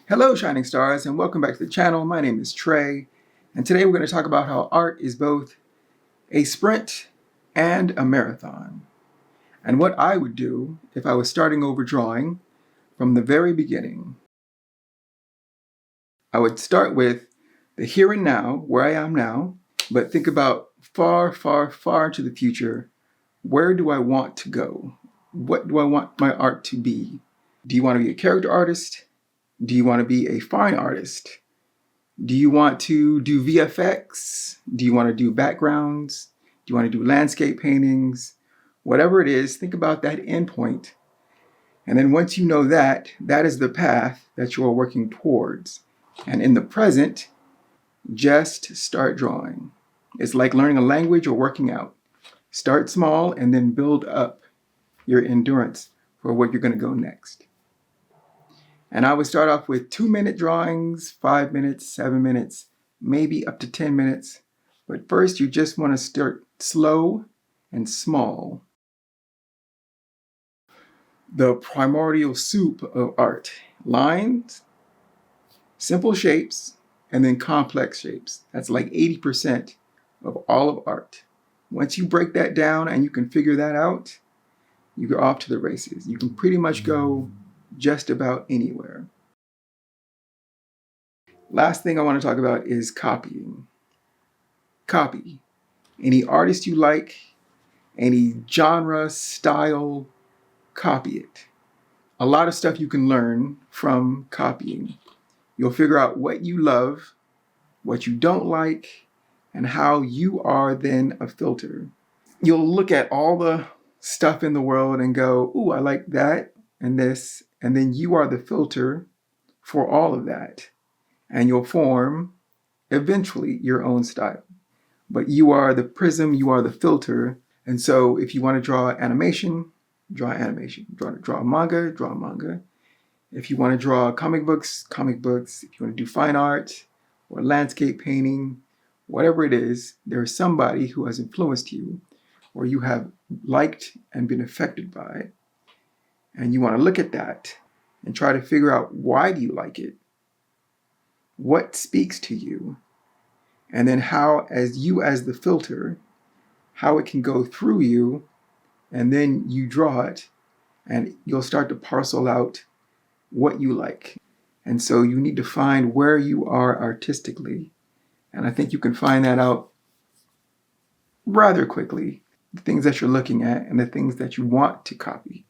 Hello, Shining Stars, and welcome back to the channel. My name is Trey, and today we're going to talk about how art is both a sprint and a marathon, and what I would do if I was starting over drawing from the very beginning. I would start with the here and now, where I am now, but think about far, far, far into the future. Where do I want to go? What do I want my art to be? Do you want to be a character artist? Do you want to be a fine artist? Do you want to do VFX? Do you want to do backgrounds? Do you want to do landscape paintings? Whatever it is, think about that endpoint. And then once you know that, that is the path that you are working towards. And in the present, just start drawing. It's like learning a language or working out. Start small and then build up your endurance for where you're going to go next. And I would start off with 2-minute drawings, 5 minutes, 7 minutes, maybe up to 10 minutes. But first, you just want to start slow and small. The primordial soup of art: lines, simple shapes, and then complex shapes. That's like 80% of all of art. Once you break that down and you can figure that out, you go off to the races. You can pretty much go just about anywhere. Last thing I want to talk about is copying. Copy. Any artist you like, any genre, style, copy it. A lot of stuff you can learn from copying. You'll figure out what you love, what you don't like, and how you are then a filter. You'll look at all the stuff in the world and go, ooh, I like that and this. And then you are the filter for all of that. And you'll form, eventually, your own style. But you are the prism, you are the filter. And so if you want to draw animation, draw animation. Draw manga, draw manga. If you want to draw comic books, comic books. If you want to do fine art or landscape painting, whatever it is, there is somebody who has influenced you or you have liked and been affected by. And you want to look at that and try to figure out, why do you like it? What speaks to you? And then how, as you as the filter, how it can go through you, and then you draw it and you'll start to parcel out what you like. And so you need to find where you are artistically. And I think you can find that out rather quickly, the things that you're looking at and the things that you want to copy.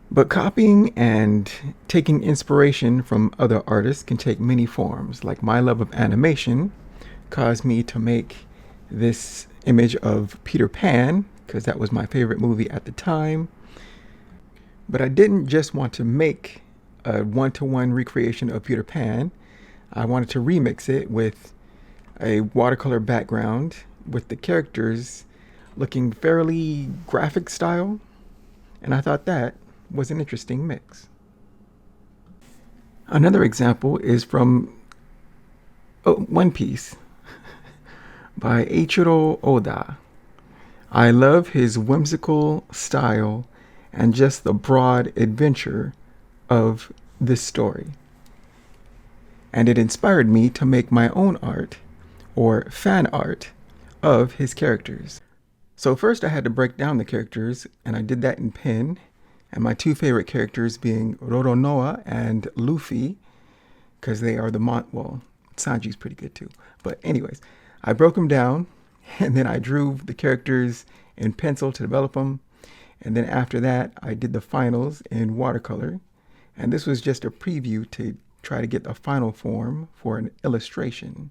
But copying and taking inspiration from other artists can take many forms. Like my love of animation caused me to make this image of Peter Pan, because that was my favorite movie at the time. But I didn't just want to make a one-to-one recreation of Peter Pan. I wanted to remix it with a watercolor background with the characters looking fairly graphic style. And I thought that was an interesting mix. Another example is from One Piece by Eiichiro Oda. I love his whimsical style and just the broad adventure of this story. And it inspired me to make my own art, or fan art, of his characters. So first I had to break down the characters, and I did that in pen. And my two favorite characters being Roronoa and Luffy, because they are well, Sanji's pretty good too. But anyways, I broke them down, and then I drew the characters in pencil to develop them. And then after that, I did the finals in watercolor. And this was just a preview to try to get the final form for an illustration.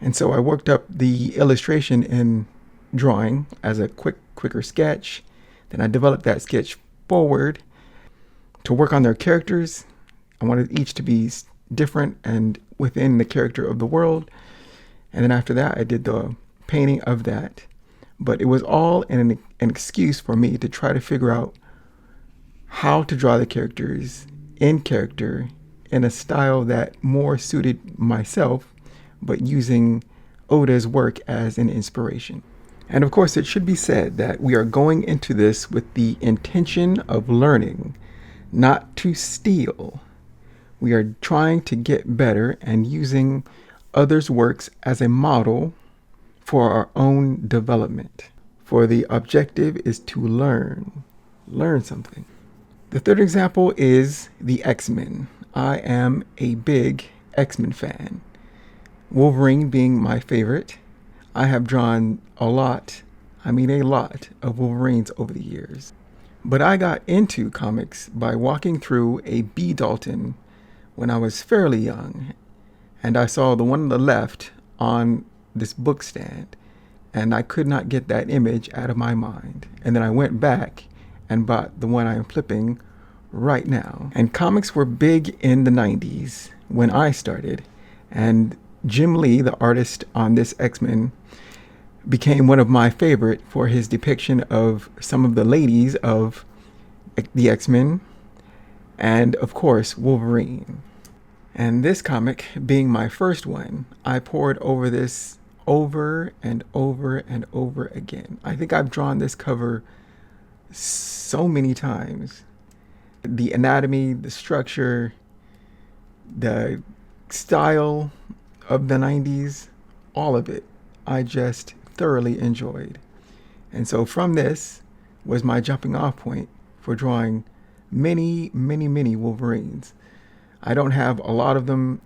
And so I worked up the illustration in drawing as a quicker sketch. Then I developed that sketch forward to work on their characters. I wanted each to be different and within the character of the world. And then after that, I did the painting of that. But it was all an excuse for me to try to figure out how to draw the characters in character in a style that more suited myself, but using Oda's work as an inspiration. And of course, it should be said that we are going into this with the intention of learning, not to steal. We are trying to get better and using others' works as a model for our own development. For the objective is to learn something. The third example is the X-Men. I am a big X-Men fan. Wolverine being my favorite. I have drawn a lot of Wolverines over the years. But I got into comics by walking through a B. Dalton when I was fairly young, and I saw the one on the left on this book stand, and I could not get that image out of my mind. And then I went back and bought the one I am flipping right now. And comics were big in the 90s when I started, and Jim Lee, the artist on this X-Men, became one of my favorite for his depiction of some of the ladies of the X-Men, and of course Wolverine. And this comic being my first one, I poured over this over and over and over again. I think I've drawn this cover so many times. The anatomy, the structure, the style of the 90s, all of it, I just thoroughly enjoyed. And so from this was my jumping off point for drawing many, many, many Wolverines. I don't have a lot of them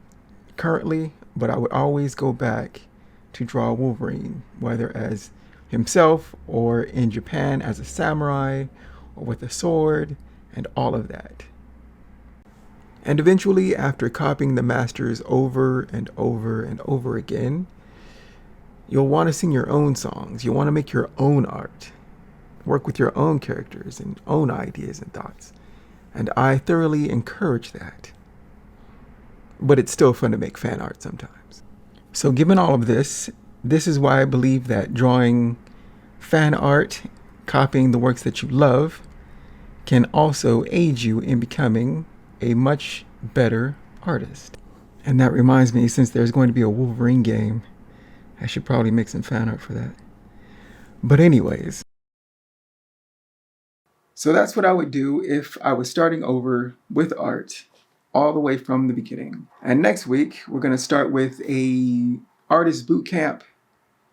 currently, but I would always go back to draw Wolverine, whether as himself or in Japan as a samurai or with a sword and all of that. And eventually, after copying the masters over and over and over again, you'll want to sing your own songs. You'll want to make your own art, work with your own characters and own ideas and thoughts. And I thoroughly encourage that. But it's still fun to make fan art sometimes. So given all of this, this is why I believe that drawing fan art, copying the works that you love, can also aid you in becoming a much better artist. And that reminds me, since there's going to be a Wolverine game, I should probably make some fan art for that. But anyways. So that's what I would do if I was starting over with art all the way from the beginning. And next week, we're going to start with a artist boot camp.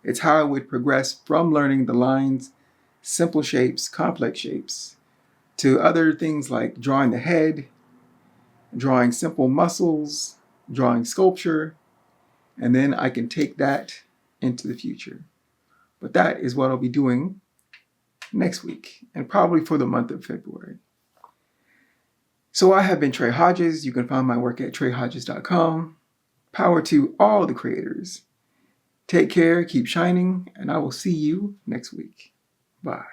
It's how I would progress from learning the lines, simple shapes, complex shapes, to other things like drawing the head, drawing simple muscles, drawing sculpture, and then I can take that into the future. But that is what I'll be doing next week, and probably for the month of February. So I have been Trey Hodges. You can find my work at treyhodges.com. Power to all the creators. Take care, keep shining, and I will see you next week. Bye.